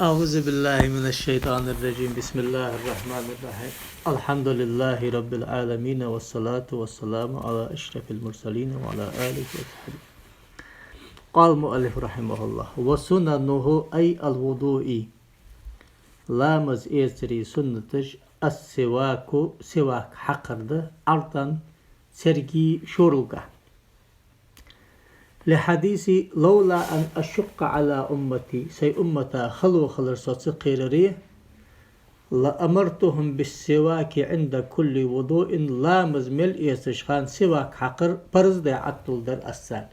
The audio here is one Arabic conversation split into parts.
أعوذ بالله من الشيطان الرجيم. بسم الله الرحمن الرحيم. الحمد لله رب العالمين والصلاة والسلام على أشرف المرسلين وعلى آله وصحبه. قال المؤلف رحمه الله: وسننه أي الوضوء لامز إيسري سنتج السواك سواك حقرد أرضا سرقي شروقه لحديث لولا أن أشق على أمتي سي أمتا خلو خلر صوت قيرري لأمرتهم بالسواك عند كل وضوء لامز مل إيسشخان سواك حقر برز دي عطل در أسان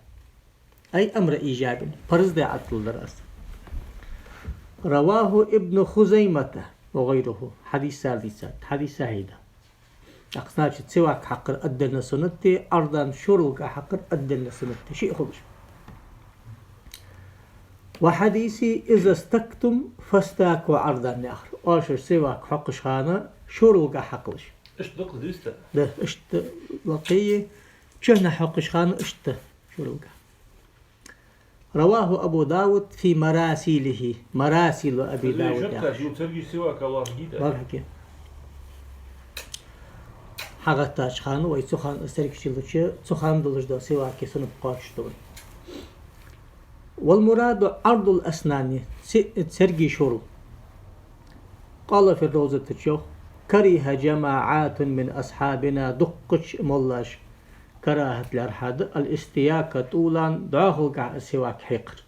أي أمر إيجابي برز دي عطل در أسان. رواه ابن خزيمة وغيره حديث سادسات حديث سعيدة أقصناش سواك حقر أدلنا سنتي أرضا شروق حقر أدلنا سنتي شيء خلش. وحديثي إذا استكتم فاستاكوا عرضا ناخر أشر سواك حقش خانة شروق حقلش إيش دقل ديستا ده إشت لقية شهنا حقش خانة إشت شروق. رواه أبو داود في مراسيله مراسيل أبي داود شفتها شو ترجي سواك الله جيدا بارك حاجتاش خانو وي سخان استرك شلوچه سخان دولش دا سواكي سنب قاشتون. والمراد عرض الأسنان سرقي شروع. قال في الروزة الشيخ: كره جماعات من أصحابنا دقش ملاش كراهة الأرحاد الاستياك طولا داخل السواك حقر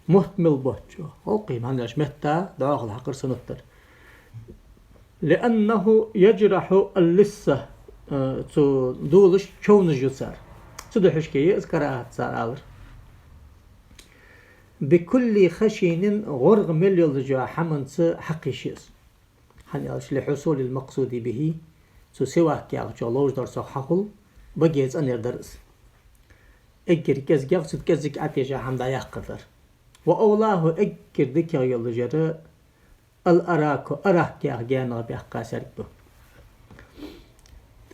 محتمل بوتشو وقيم هنلاش مهتا داخل حقر سنتر لأنه يجرح اللسة دولش شون جسار تدحش كي كراهة صار علر بكل خشين غرغ مليول جا حمنس حقيشيس هنلاش لحصول المقصود به سواك يا لوج درس حقل بجيز أن يدرس أجر كزجاف سد كزك أتيجا حمدا يقدر وأولاه أجر ذكر يلجرا الأراك أراك يا جانا بحقاسر به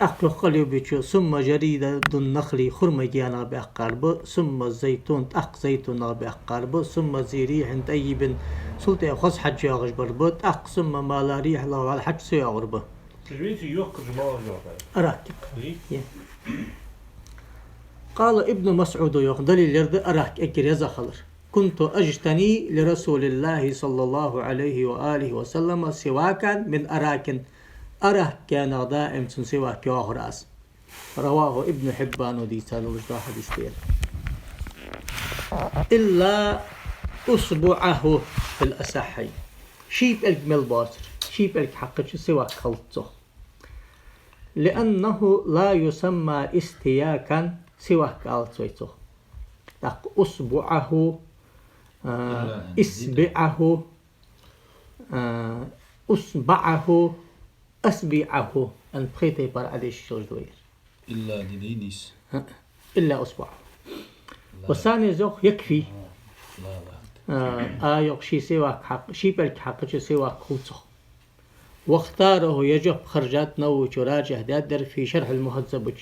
أقل قلبي ثم جريدة النخل خرم جانا بحقارب ثم الزيتون أق زيتون بحقارب ثم زريح طيب سلطة خص حج يغش بربط أق ثم ما لا ريح له على حج سيغرب تجريتي يوقف جمال أراك قال ابن مسعود يقدل اليرد أراك أجر يزخلر كنت أجتني لرسول الله صلى الله عليه وآله وسلم سواكا من أراك أراك كان دائم سواك وغراس. رواه ابن حبان ودي سالو حديث إلا أصبعه في الأسحي شيب الجمل باصر شيب الحقش سواك خلطه لأنه لا يسمى استياكا سواك ألتويته تق أصبعه إسبعه أصبعه أسبعه أن بخيته بار عديش شوجدوير إلا دينيس إلا أصبعه والثاني زوخ يكفي لا آيوك شي سواك حق شي بالك حق شي سواك خلصه. واختاره يجب خرجات نوش وراجع دادر في شرح المهذب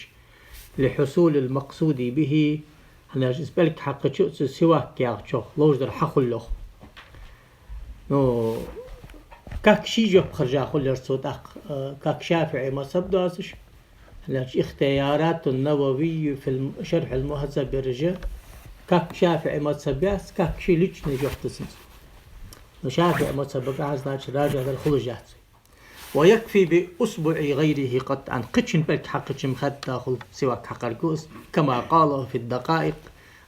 لحصول المقصود به هنا بالك حق شو سواك يا شوخ لوج در حقل له نو كاك شي جب خرجا خل صدق كاك شافعي ما سبداسش هنا اختيارات النووي في شرح المهذب بالرجاء كاك شافعي ما سبياس كاك شي ليش نجح تسنس شافعي ما سبق عزناش راجع الخلجات. ويكفي بأصبع غيره قطعا قتشن بالك حقتش مخد داخل سواك حق الكوس كما قاله في الدقائق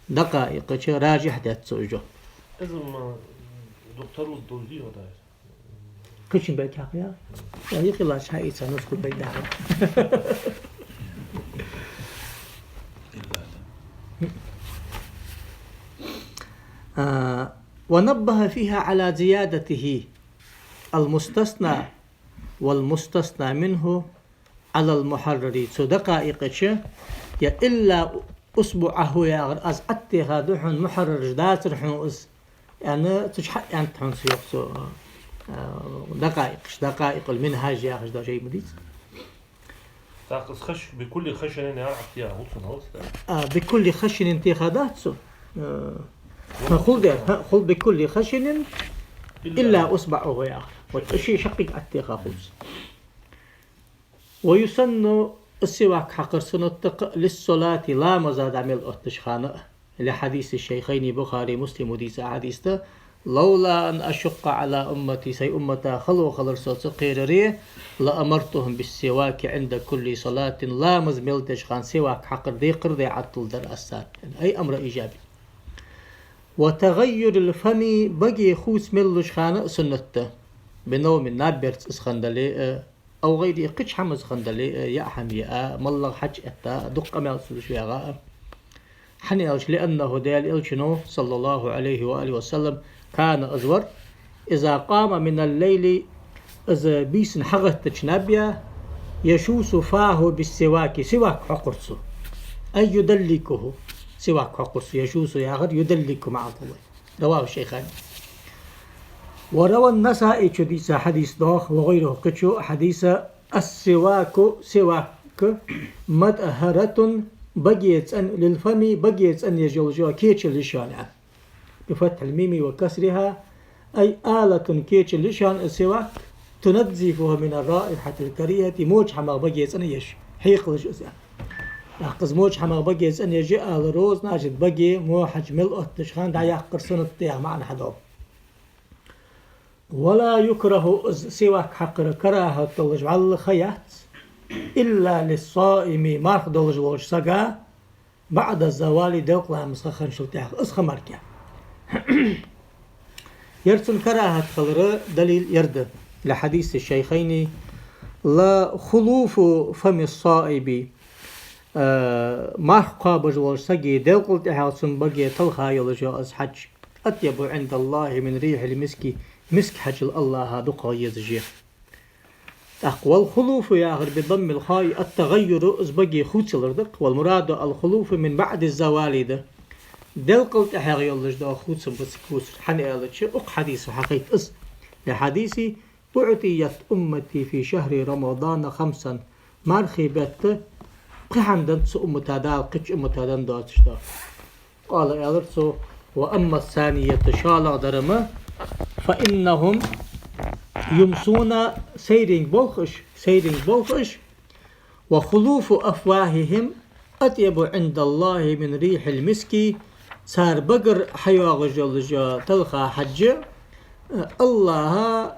دقائق راجح دات سوجو إذا ما دكتور الدولي وده قتشن بالك حق يا يخي الله شاي سنسكت بالك داخل ونبه فيها على زيادته المستثنى والمستثنى منه على المحرر دقائق يا إلا أصبعه يا غرأز أتي هادوحن محرر جدات رحون يعني تشحق يعني تحون سيوكسو دقائق المنهاج يا غجدا شيء مديس تاقص خش بكل خشن أنا أعرف فيها بكل خشن انتخابات خل بكل خشن إلا أصبعه يا أخي والشيء شقيق أتيخا خبز. ويسن السواك حقر سنتق للصلاة لا مزاد عمل أتشخانة لحديث الشيخين بخاري مسلم وديس حديثة لولا أن أشق على أمتي سي أمتا خلو خلر صوت قيرريه لأمرتهم بالسواك عند كل صلاة لا مزمل تشخان سواك حقر دي قردي عطل در أسات أي أمر إيجابي. وتغير الفم بقي خوس ملش خانة سنته بنوم النابرت اسخندلي أو غيري قش حمز خندلي يا حمياء ملغ حج أتا دق مال سلشويا حنيالش لأنه دال إلشنو صلى الله عليه وآله وسلم كان أزور إذا قام من الليل إذا بيسن حغت تشنبيا يشوس فاه بالسواك سواك حقرسه أي يدلكه سواك حقرسه يشوس ياغر يدلك مع الله رواه الشيخان. وروى النسائي حديث حديث ضاخ وغيره قتشو حديث السواك سواك مطهرة بقيت أن للفم بقيت أن يجوزها كيتش للشانع بفتح الميم وكسرها أي آلة كيتش للشان السواك تنظفها من الرائحة الكريهة موج حما بقيت أن يش حيق لجوزها يحقز موج حما بقيت أن يجي آل روز ناجد بقي مو حجم الأتشخان دا يحقر سنة تيها معنا حدوب. ولا يكره سواك حقر كراهة طلج على خيات إلا للصائم ما خدولج وش سقا بعد الزوال دوق لها مسخن شلتاخ اسخ مركع يرسل كراهة خلر دليل يرد لحديث الشيخين لا خلوف فم الصائب ما قابج وش سقي دوق لها سنبقي تلخا يلجا حج أطيب عند الله من ريح المسك مسك حج الله دقا يزجيه. أقوى الخلوف ياغر بضم الخاء التغير أزبقي خوتسلردق والمراد الخلوف من بعد الزوال ده دل قلت أحيغي الله جدا خوتسل بسكوس حني ألتش أق حديث حقيت أس لحديثي أعطيت أمتي في شهر رمضان 5 مارخي بات قحندن سو أمتادال قش أمتادن داتشتا قال ألتسو وأما الثانية شالا درما فإنهم يمسون سيرين بوخش وخلوف أفواههم أطيب عند الله من ريح المسك صار بقر حياغ جلجا تلخى حج الله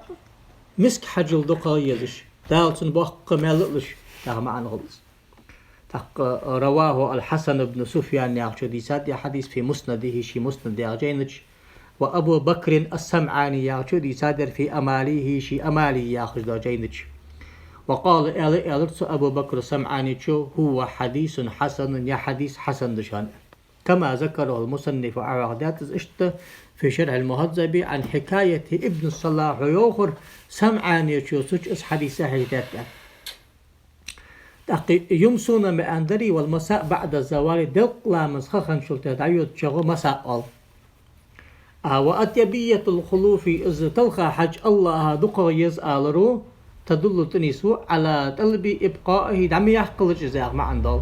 مسك حجل دقا يلش دالتن بوخ مللش تاغ معنا غلص رواه الحسن بن سفيان ياغشو ديسات حديث في مسنده شي مسند ياغجينج وأبو بكر السمعاني ياخذ صادر في أماليه شي أمالي ياخذ جينج وقال ألرت أبو بكر السمعاني شو هو حديث حسن يا حديث حسن دشان كما ذكره المصنف عقدات اشت في شرح المهذب عن حكاية ابن الصلاح يوخر سمعاني شو سوش حديث هيدات يمسون مأندري والمساء بعد الزوال دق لا مسخن شلت دعيوت شغو مساء وأتيبية الخلوف إذ تلخى حج الله دقا يزالرو تدل تنسو على طلب إبقائه دم يحقل جزاء ما عنده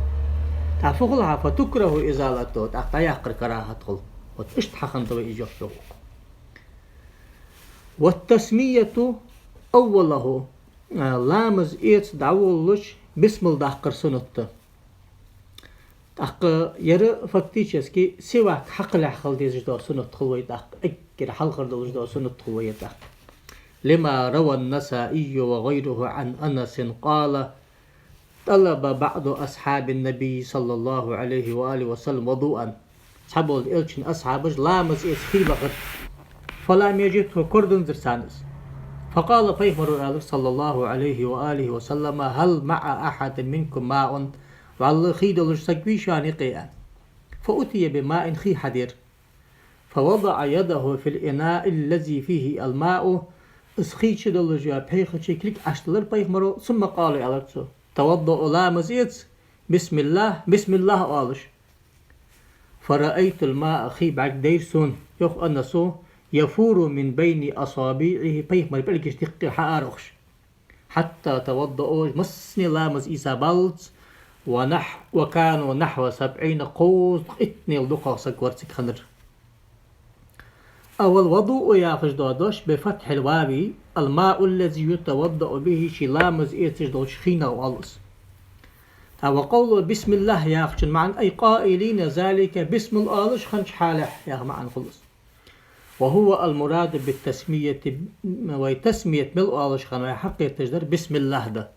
تفقلها فتكره إزالته تحت يحقر كراهة خل وتشت حخنطو إيجاب شغل. والتسمية أوله لامز إيت دعولش بسم الدحقر سنته تحق يرى فكتيشسكي سواك حق الحقل ديجدا سنة خلوي تحق أكر حلقر ديجدا سنة خلوي تحق لما روى النسائي وغيره عن أنس قال طلب بعض أصحاب النبي صلى الله عليه وآله وسلم وضوءا صحابه الإلشن أصحابه لامز إسخي بغد فلم يجده كردن درسانس فقال فيمر صلى الله عليه وآله وسلم هل مع أحد منكم ماء والله خيدلش سقوي شانقيا فأتي بماء خي حدير فوضع يده في الإناء الذي فيه الماء اسخي شدلج بيخ شكلك أشتلر بيخمرو ثم قال ألتسو توضأ لا مزيت بسم الله قالش فرأيت الماء خي بعد ديرسون يخ أنسو يفور من بين أصابعه بيخمر بلكش تقي حارخش حتى توضأ مسني لامز إيسا بلت وكانوا نحو 70 قوس اتني الدقا سكورتك خنر أو الوضوء ياخذ دودوش بفتح الواو الماء الذي يتوضأ به شلامز إيتجدوش خينا والس. أو قول بسم الله ياخذ معا أي قائلين ذلك بسم الآلش خنش حالح ياخذ معا خلص. وهو المراد بالتسمية وتسمية ملء آلش خن ويحق يتجدر بسم الله ده.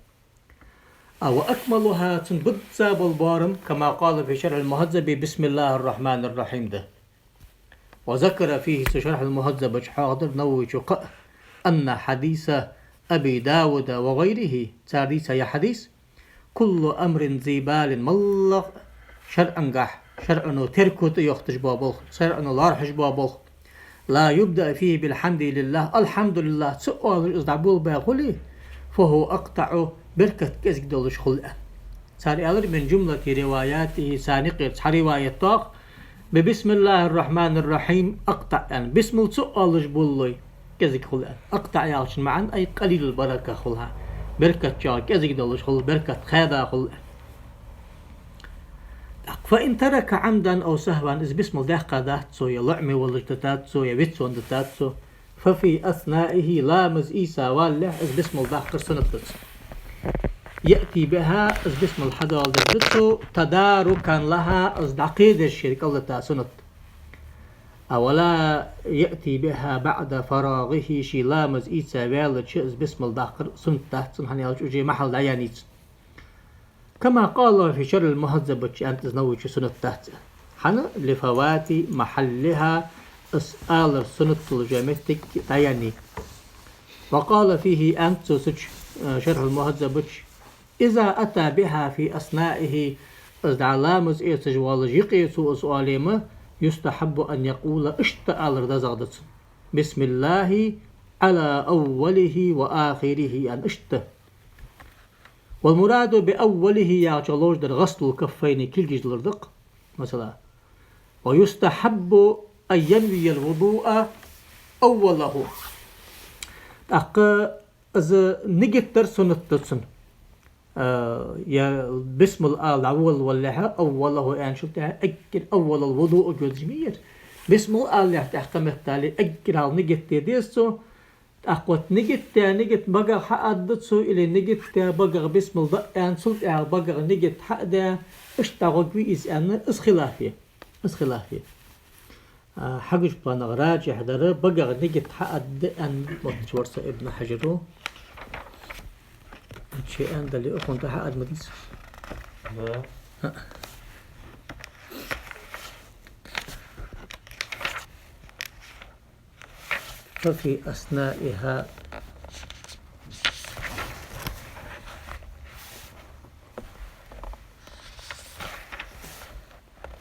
أو أكملها تنبض ساب البارم كما قال في شرح المهذب بسم الله الرحمن الرحيم ده. وذكر فيه شرح المهذب حاضر نوش أن حديث أبي داود وغيره حديث يا حديث كل أمر ذي بال ملغ شرعا قح شرعا تركت يختج بابل شرعا لارحج بابل لا يبدأ فيه بالحمد لله الحمد لله سؤال إصدعبول باغولي فهو أقطع بركة كزك دولش خلقه ساري ألر من جملة رواياته سانقية رواية طاق ببسم الله الرحمن الرحيم أقطع يعني بسم الله سؤال جبولي كزك خلقه أقطع يالشن معا أي قليل البركة خلها بركة جاك كزك دولش خل بركة خيدا خلقه فإن ترك عمدا أو سهوا إذ بسم الله قاداتسو يلعمي والجتاتسو يبتسو اندتاتسو ففي أثنائه لامز إيسا والله إذ بسم الله قرصنتتسو يأتي بها إذ بسم الحدا والدتسو تداركا لها إذ عقيدة الشرك الله تاسنت أولا يأتي بها بعد فراغه شي لامز إيسا والله إذ بسم الله قرصنتتسو هني أجي محل دعيانيتسو كما قال في شر المهذب أنت تزنوج سنة تحت حنا لفوات محلها اسأل سنة الجامتك تياني وقال فيه أنت شرح المهذب إذا أتى بها في أثنائه علامز إيتجوال جيقيسو سؤاليما يستحب أن يقول اشتأل رضازادت بسم الله على أوله وآخره أن اشتأ والمراد بأوله يعجلوش در غسل الكفين كل جزلردق مثلا ويستحب أن ينوي الوضوء أوله إذا نجتر سنة يا بسم الله الأول واللها أوله يعني شفتها أجل أول الوضوء جزمير بسم الله اللي تحكمه تالي أجل على نجت ديسو أقوت نجت بقى حقدتسو إلى نجت بقى بسم الله يعني صلت بقى نجت حقدا اشتغل كويس أنا اسخلافية حقش بنا راجع دره بقى نجت حقد أن متورس ابن حجره شيء أن اللي أخون ده حقد مديس لا ففي أثنائها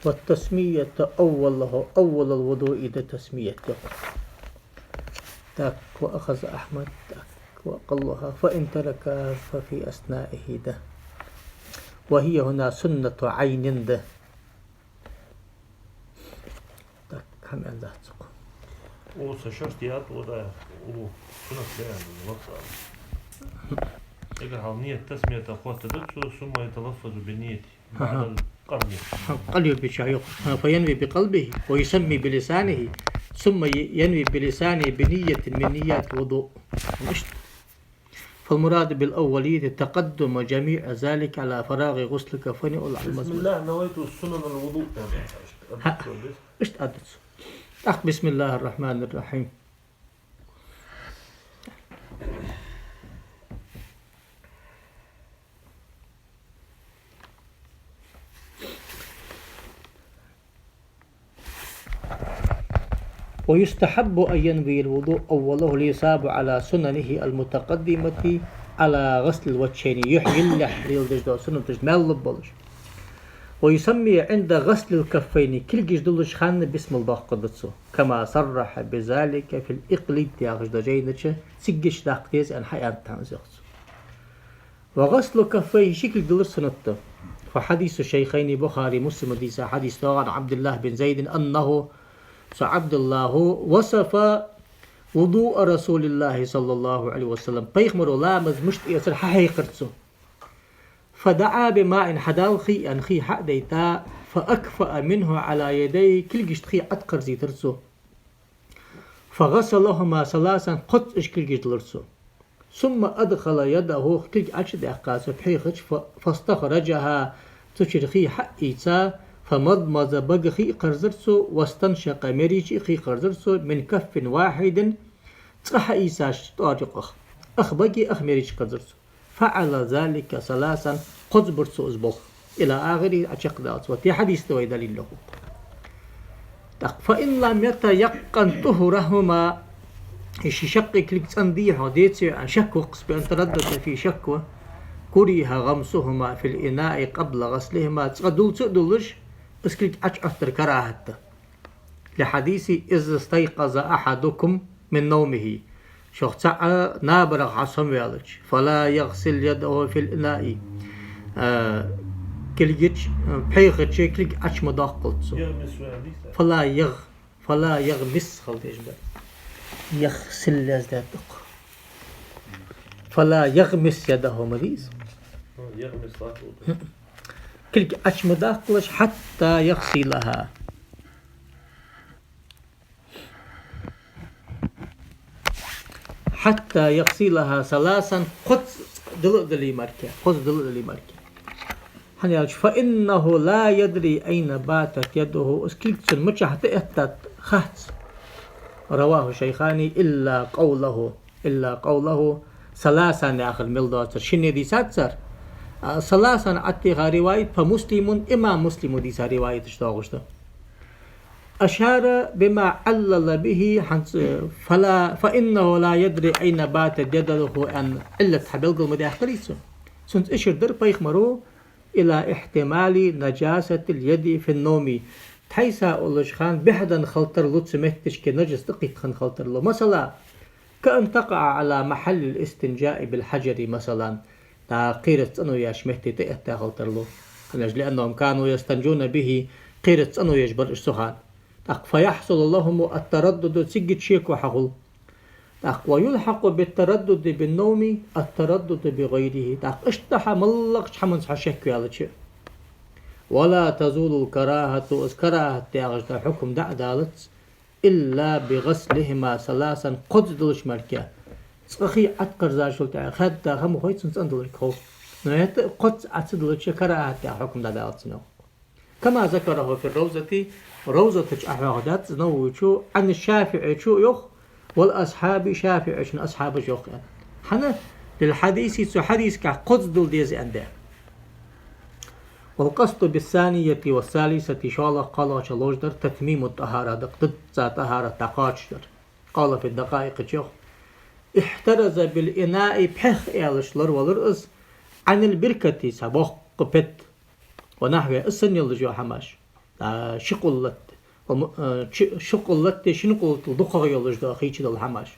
والتسمية أول الوضوء إذا تسميته تك وأخذ أحمد تك وقلها فإن ترك ففي أثنائه ده وهي هنا سنة عين ده تك هم الله تقول وسشرتيات وده وسنة يعني الوصف يقرأ نية تسمية أخوات تدرسه ثم يتلفظ بالنية بعد القرن قلبه بشعيق فينوي بقلبه ويسمي بلسانه ثم ينوي بلسانه بنية من نيات الوضوء فالمراد بالأولية تقدم جميع ذلك على فراغ غسل كفن بسم الله نويت السنن الوضوء ايش تقدس بسم الله الرحمن الرحيم ويستحب أن ينوي الوضوء أوله ليصاب على سننه المتقدمة على غسل الوجهين يحيي اللحم سنة تجمال بلش ويسمي عند غسل الكفين كل جدولش خان بسم الله قدسه كما صرح بذلك في الإقليد ياخذ جينتش سجش تاقتيز أن حيان تنزيخ وغسل كفيه شكل دولش سنته فحديث الشيخين بخاري مسلم ديسا حديث عن عبد الله بن زيد أنه عبد الله وصف وضوء رسول الله صلى الله عليه وسلم بيخمر لامز مشت يصير حقيقته فدعا بماء حدالخي أنخي حق ديتا فأكفأ منه على يديه كل جشتخي أتقر زيترسو فغسلهما ثلاثا قط اشكل جدلرسو ثم أدخل يده كلك أشد أقاس بحيخش فاستخرجها تشرخي حقيتا فمضمض بغخي قرزرسو واستنشق مريشي خي قرزرسو من كف واحد تقح إيساش طارق أخ بقي أخ مريش قرزرسو فعل ذلك ثلاثا قزبرسو أزبخ إلى آخر أشق دات وتي حديث توي دليل له فإن لم يتيقن طهرهما شق كليك تنديح وديتي عن شك وقص بأن تردد في شكوى كره غمسهما في الإناء قبل غسلهما تقدول تقدلش اسكليك أشعر كراهته لحديث إذا استيقظ أحدكم من نومه شخصا نابرغ عصم يالج فلا يغسل يده في الإناء كليك بحيغة كليك أش مداقلت فلا يغمس خلديش بقى يغسل يده فلا يغمس يده مديس كلك أشمداقلش حتى يغسلها ثلاثا خذ دلي مركة فإنه لا يدري أين باتت يده اسكلت المتش حتى اتت خات رواه الشيخاني إلا قوله ثلاثا آخر ملداتر شنو دي ساتسر ثلاثا عتيها رواية فمسلم إمام مسلم دي رواية اشتاغشته أشار بما علل به فإنه لا يدري أين باتت يده أن إلا حبلغ المداخليسو سنت إشر در بيخمرو إلى احتمال نجاسة اليد في النوم تحيسا أولش خان بحدا خلطر لطس مهتش كنجس دقيق خان خلطر له مثلا كأن تقع على محل الاستنجاء بالحجر مثلا قيرة أنو ياش مهتي تأتى خلطر له لأنهم كانوا يستنجون به قيرة أنو يجبر السخان فيحصل لهم التردد سجد شيك وحقل ويلحق بالتردد بالنوم التردد بغيره اشتح ملق حمن شك على شيء ولا تزول الكراهة تاغجد حكم دالت إلا بغسلهما ثلاثا قددلش مركا صخي عتقر زاشل تاع خد هم خويت سندلك خو نهاية قد عتدلش كراهة حكم دالت كما ذكره في روزة أحوادات نوشو عن الشافعي شو يخ والأصحاب شافعي شن أصحاب يخ حنا للحديث حديث كقددل ديز عنده والقصد بالثانية والثالثة شالله قال شلوجدر تتميم الطهارة ضد طهارة تقاشدر قال في الدقائق شيخ احترز بالإناء بحخ إيالشلر والرأس عن البركة سبق قبت ونحو السن يلجو حماش شقلت شنقلت الدقة يلجو أخيش الحماش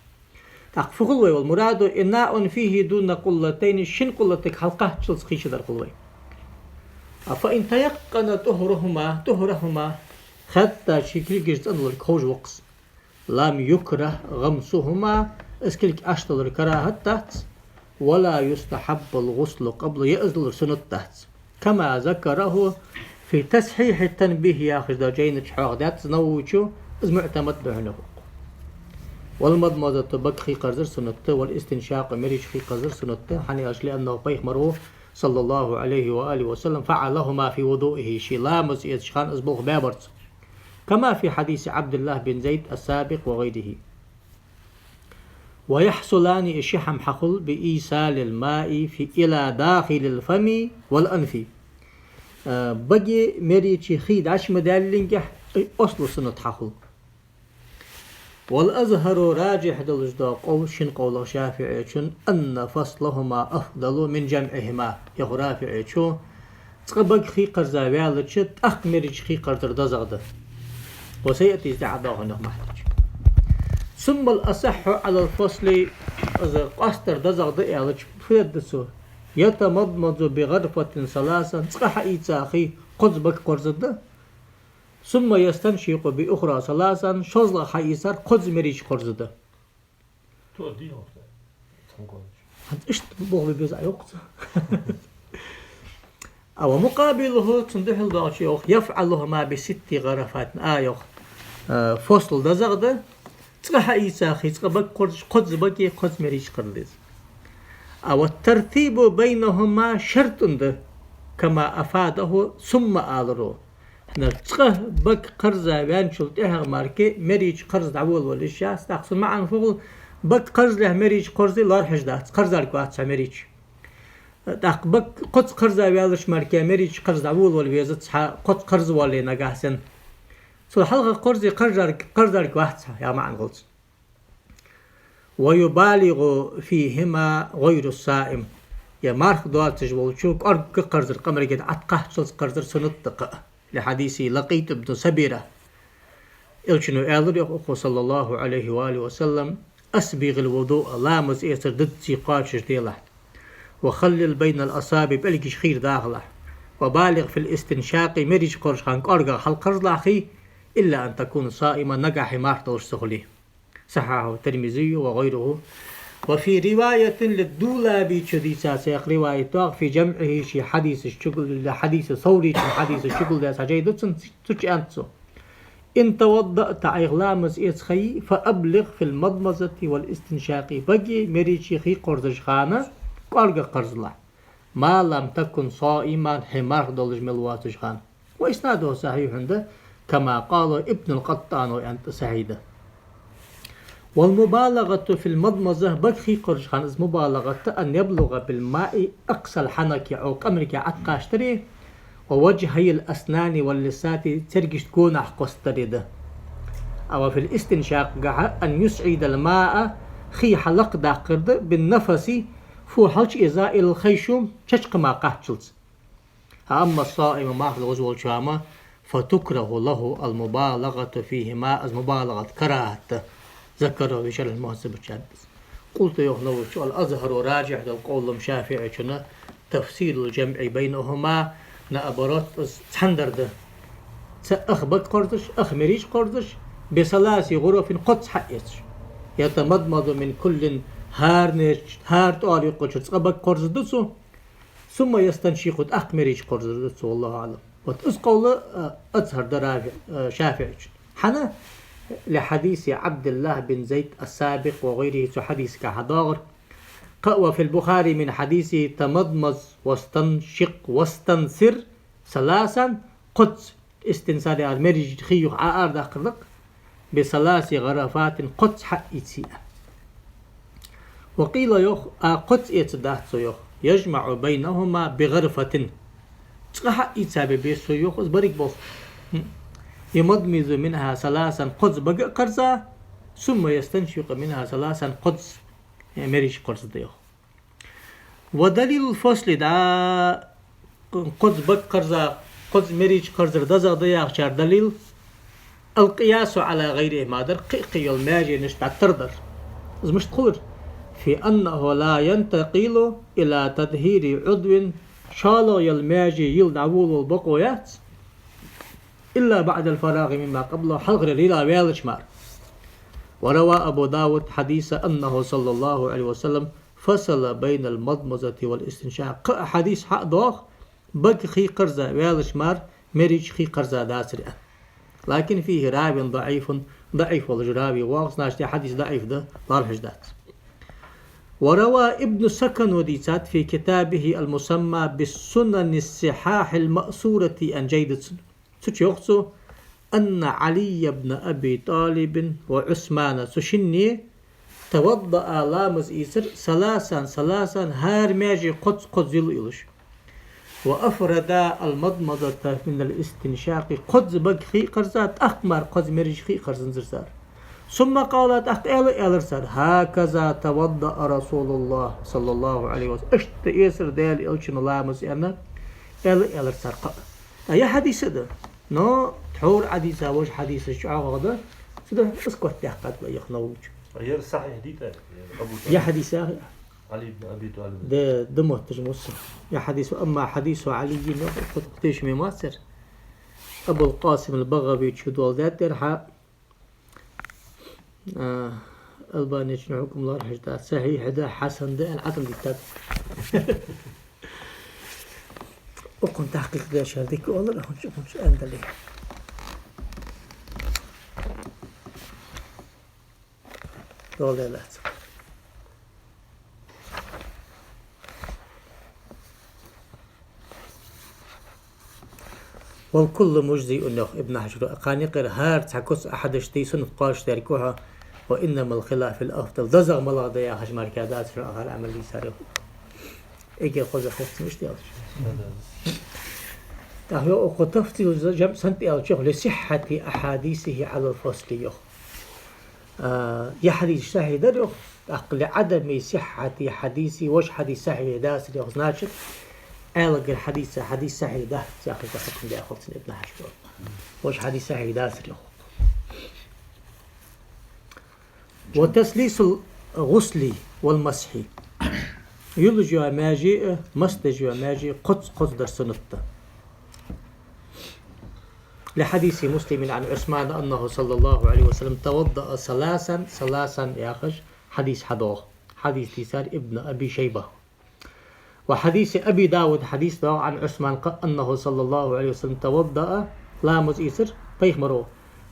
فقلوي والمراد إناء فيه دون قلتين شنقلتك حلقة تلسخيش در قلوي فإن تيقن طهرهما حتى شكل جزء الكوج وقص لم يكره غمسهما اسكلك أشتل الكراهة تحت ولا يستحب الغسل قبل يأزل سنة تحت كما ذكره في تصحيح التنبيه ياخذ دجين حوادات نوچو از معتمد بهنه والمضمضة بكخي قرزر سنة والاستنشاق مريش خي قرزر سنة حني أشلي أنه بيخ مروه صلى الله عليه وآله وسلم فعلهما في وضوئه شلامز يتشخان أزبوغ بابرت كما في حديث عبد الله بن زيد السابق وغيره ويحصلان إشحم حقل بإيصال الماء إلى داخل الفم والأنف بقي مريتي خيد عش مدالنجح أصل سنة حقل والأزهر راجح دلجدا قول شن قول شافعي أن فصلهما أفضل من جمعهما يخرافعي شو تقبق خي قرزا ويالتش أخ مريتي خي قرزر دزغده وسيأتي استعداه هنا محتاج ثم الأصح على الفصل إذا قاستر دزغده يالتش فلدسو يتمضمض بغرفة ثلاثة تقح إيتاخي قزبك قرزده ثم يستنشق بأخرى ثلاثا شزل حيسر قز مريش قرزده توديه إيش بوغ بيزع يوقت أو مقابله تندحل داشيوخ يفعله ما بست غرفات آيوخ فصل دزغده تقح إيساخي تقبك قدز بكي قدز مريش قردز أو الترتيب بينهما شرط ده كما أفاده ثم آلرو نرتقه بك قرزة بان شلت إها ماركي مريج قرز دعول والإشياء استقصد معا فوق بك قرز له مريج قرزي لار حجدات قرز لك واتسا مريج داق بك قدس قرزة بيالش ماركي مريج قرز دعول والبيزت قدس قرز والي نقاسن سو حلقة قرزي قرز لك واتسا يا معا غلط ويبالغ فيهما غير الصائم يا مارك دوال تجول شوك أرق قرزر قمر قد أتقه شلس قرزر سنطق لحديثي لقيت ابن سبيرة إلشنو أخو صلى الله عليه وآله وسلم أسبغ الوضوء لامز إيسر ضد سيقاب شجديله وخلل بين الأصابع بلقش خير داخله وبالغ في الاستنشاق مريج قرش خانك أرقى حل قرز لاخي إلا أن تكون صائما نقع حمار توش سخليه صححه الترمذي وغيره وفي رواية للدولابي شديسة سيق رواية في جمعه شي حديث الشغل حديث ثوري حديث الشغل ده سجيدة تشأنتسو إن توضأت إغلامز إسخي فأبلغ في المضمزة والاستنشاق بقي مريشي خي قرزش خانة قرق قرزلا ما لم تكن صائما حمار دولج ملواتش خان وإسناده صحيح عنده كما قال ابن القطان وأنت سعيدة والمبالغة في المضمزة بكخي قرش خانز مبالغة أن يبلغ بالماء أقصى الحنك أو قمرك عتقاشتري ووجهي الأسنان واللسات ترجش تكون أحقستري ده أو في الاستنشاق أن يسعد الماء خي حلق داقرد بالنفس فو حلش إزاء الخيشوم تشق ما قحشلت أما الصائم ما في الغزو الشامة فتكره له المبالغة فيهما المبالغة كراهة ذكره بشرح المهذب الشامس قلت يغنو الأظهر راجح للقول شافعي شنا تفسير الجمع بينهما نأبرات تحندر ده أخبط قردش أخمريش قردش بثلاث غرف قدس حقيتش يتمضمض من كل هار طالي قدش تقبط قرز دسو ثم يستنشق أخمريش قرز دسو والله أعلم وتسقول أظهر دراجة شافعي حنا لحديث عبد الله بن زيد السابق وغيره حديث كحضاغر وفي البخاري من حديث تمضمض واستنشق واستنثر ثلاثا قدس استنسار المرج خيوخ عار داخلك بثلاث غرفات قدس حقيتي وقيل يخ قدس يتدهت يخ يجمع بينهما بغرفة حقيتي ببيسو يخ بريك بوخ يمضمض منها ثلاثا قدس بقى قرزة ثم يستنشق منها ثلاثا قدس مريش قرز ديو ودليل الفصل دا قدس بقى قرزة قدس مريش قرز دزا ديو شار دليل القياس على غيره مادر قيقي الماجي نشتعتردر إذا مش تقول في أنه لا ينتقل إلى تدهير عضو شالو يلماجي يلدعول البقويات إلا بعد الفراغ مما قبله حلق ريلا ويالش مار وروى أبو داود حديث أنه صلى الله عليه وسلم فصل بين المضمزة والاستنشاق حديث حق دوخ بك خي قرزة ويالش مار مريج خي قرزة داسرئة لكن فيه راوي ضعيف والجراوي واغس ناشتي حديث ضعيف ده لارحجدات وروى ابن السكن وديسات في كتابه المسمى بالسنن الصحاح المأسورة عن جيد سوتشيوخسو أن علي بن أبي طالب وعثمان سشني توضأ لامز إيسر ثلاثا هار ماجي قدس يلوش وأفرد المضمضة من الاستنشاق قدس بقخي قرزات أخمر قدس مرجخي قرزن زرسار ثم قالت ألرسار هكذا توضأ رسول الله صلى الله عليه وسلم اشت إيسر ديال إلشن لامز أنا ألرسار يا حديث ده نو تحور حديثة وش حديث الشعار هذا سده اسكت تحقق ويخنوج غير صحيح دي يا حديث علي بن أبي طالب ده دمه تجمس يا حديث أما حديث علي قديش مماثر أبو القاسم البغوي تشدول ذات درحة ألباني شنوكم الله رح صحيح ده حسن ده العدم دكتور وكن تحقيق ده شردك والله راح نشوفهم شو أندلي لوليلات والكل مجزي له ابن حجر قانقر هار تحكس أحد اشتيسن قاش تاركوها وإنما الخلاف الأفضل دزغ ملاغ يا حجمار كادات في الآخر عمل لي ساريه إيجي خوزة خفت مش ديالش تهيو أخطفتي جمع سنت يالشيخ لصحة أحاديثه على الفصل يخ يحديث صحيح در يخ لعدم صحة حديثي وش حديث صحيح داس يخ ناشد ألق الحديث حديث صحيح ده ساخذ حكم ده خلص ابن حجر وش حديث صحيح داس يخ وتسليس الغسل والمسح يلجي ماجي مستجي ماجي قدس در سنته لحديث مسلم عن عثمان أنه صلى الله عليه وسلم توضأ ثلاثا يا أخي حديث حدوه حديث تيسار ابن أبي شيبة وحديث أبي داود حديث داود عن عثمان أنه صلى الله عليه وسلم توضأ لامز إيسر بيخمره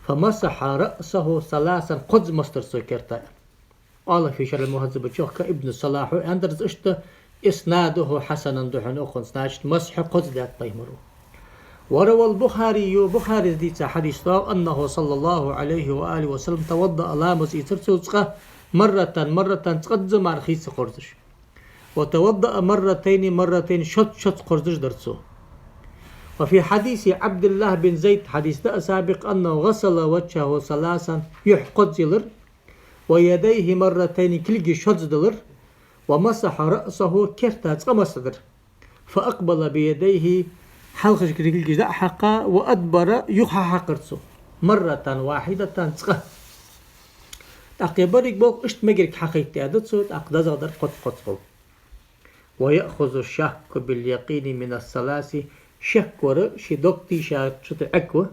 فمسح رأسه ثلاثا قدس مستر سكرتا قال في شرح المهذب الشيخ ابن الصلاح أندرز اشت إسناده حسنا دحن أخن سناشت مسح قدس ذات بيخمره وروى البخاري ديتا حديث أنه صلى الله عليه وآله وسلم توضأ لامز إيسر مرة تقدم عن خيس قرزش وتوضأ مرتين شط قرزش درسه وفي حديث عبد الله بن زيد حديث سابق أنه غسل وجهه ثلاثا يحقد زلر ويديه مرتين كلجي شط دلر ومسح رأسه كرتا تقمصدر فأقبل بيديه حلقش كلجي دأحق وأدبر يخحق قرصه مرة واحدة تقه تقبرك بوك اشت مجرك حقيقتي أدتسو تقدز غدر قد ويأخذ الشك باليقين من الثلاث شك ور شدوكتي شات أكوى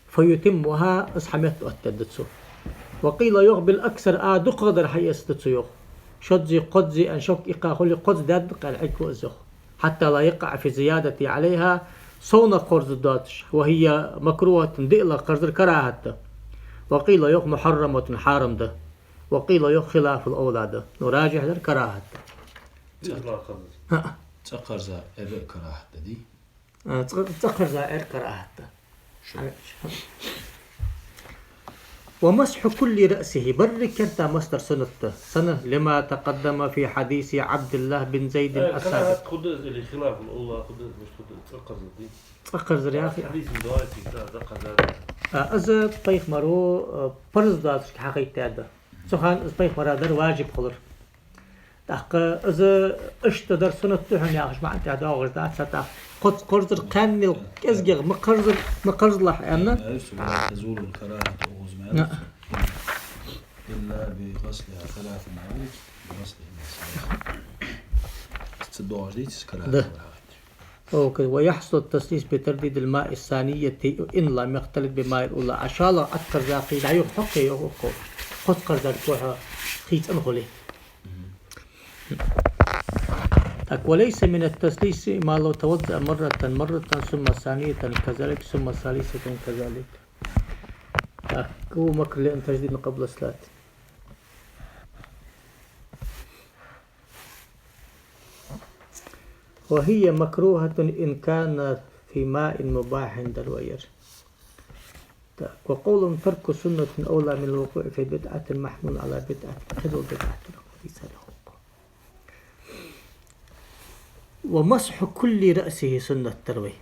فيتمها أصحمت أتدتسو وقيل يقبل أكثر آدو قدر حيستتسو يوخ شدزي قدزي أن شك إقا خلي قدز داد قال أكوى أزوخ حتى لا يقع في زيادة عليها صون قرز داتش وهي مكروهة دئلة قرز كراهة وقيل يوخ محرمة حارم ده وقيل يوخ خلاف الأولاد نراجع للكراهة تقر زائر كراهة دي تقر زائر كراهة ومسح كل رأسه برك كانت مصدر سنة لما تقدم في حديث عبد الله بن زيد السابق خد اللي خلاف الأولى خد مش خد تقر دي تقر يا أخي حديث دوايتي تقر أز طيخ مرو فرض ذات حقيقة هذا سخان طيخ مرو در واجب خلر تحق إذا اشتدر سنة تحن يا أخش ما أنت هذا أغش ده ستا قد قرض كان كأزجع مقرض لح أنا تزول الكراهة وغزمان إلا بغسلها 3 مرات بغسلها تصدق جديد كراهة أوكي ويحصل التسليس بترديد الماء الثانية إن لم يختلط بماء الأولى عشان أكثر ذاقي لا يحق يحق قد قرض كوها خيط أنخلي وليس من التسليس ما لو توضأ مرة ثم ثانية كذلك ثم ثالثة كذلك هو مكر لأن تجديد قبل الصلاة وهي مكروهة إن كان في ماء مباح عند الوير وقول ترك سنة أولى من الوقوع في بدعة محمول على بدعة خذوا بدعة ومسح كل رأسه سنة تروي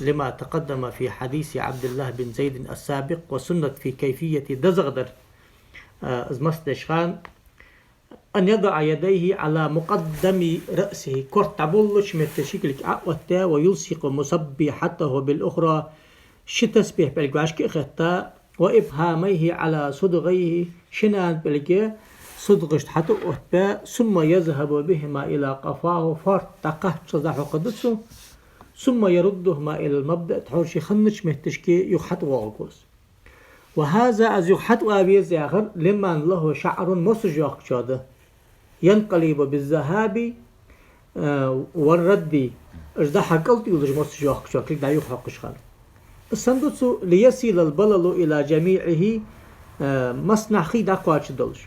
لما تقدم في حديث عبد الله بن زيد السابق وسنة في كيفية دزغدر مستشخان أن يضع يديه على مقدم رأسه كرتبولش متشكلك عقوته ويلصق مسبحته بالأخرى شتسبح بالجواش كأختا وإبهاميه على صدغيه شنان بالجي صدغشت حتى أتباع ثم يذهب بهما إلى قفاه فارتقه صدح قدسه ثم يردهما إلى المبدأ تحوشي خنش مهتشكي يخحط وعقوس وهذا از يخحط وابيز آخر لمن له شعر مسجاق شاده ينقلب بالذهاب والرد اجدا حقلت يولج مسجاق شاده دا يخحق شخان الصندوق ليصل البلل إلى جميعه مصنع خيد أقواش دلش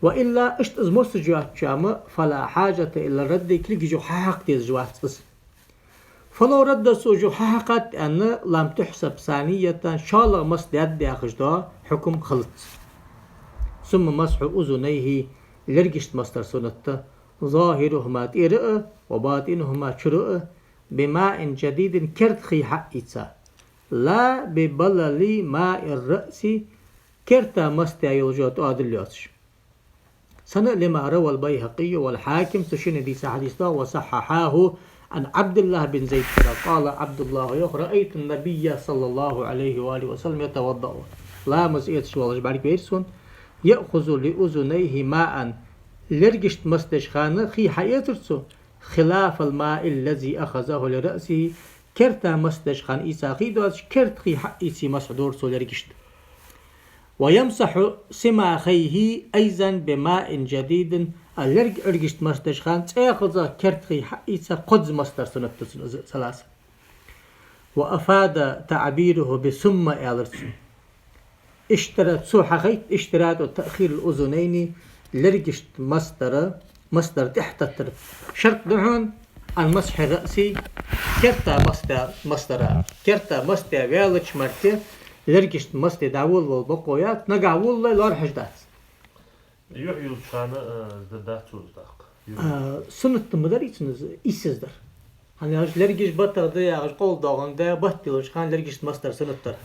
وإلا اشت ازموس جوات شامة فلا حاجة إلا الرد كل جو حق تيز جوات اسم. فلو رد سوجو حقت أن لم تحسب ثانية شالغ مصدر داخل حكم خلط. ثم مسح أذنيه لرجشت مصدر سنة ظاهرهما تيرئ وباطنهما شرئ بماء جديد كرتخي حقيتسا لا ببلل ماء الرأس كرتا مستع يوجد أدليوتش. سنة لما روى البيهقي والحاكم سشن دي حديثا وصححاه عن عبد الله بن زيد قال عبد الله رأيت النبي صلى الله عليه وآله وسلم يتوضأ لا مسئية شوالش بارك بيرسون يأخذ لأذنيه ماء لرجشت مستشخانة خي حياترسو خلاف الماء الذي أخذه لرأسه كرتا مستشخان إيسا خيدوش كرت خي حقيسي مسعدور سو لرجشت. ويمسح سماخيه أيضا بماء جديد أرجشت مستشخان تأخذ كرت خي حقيسا قدز مستر سنة ثلاثة. وأفاد تعبيره بسم ألرسو اشترت سو حقيت اشتراط تأخير الأذنين لرجشت مصدر تحت الطرف شرط دهون المسح الرأسي كرتا كرتا مصدر ويالش مرتي لرجشت مصدر داول والبقويات نقاول لا لار حجدات يحيل شانه زدات وزداق سنة مدريتنز إيسزدر hani لرجش بطل ده يا قول داغن ده بطل خان لرجشت مصدر سنة تر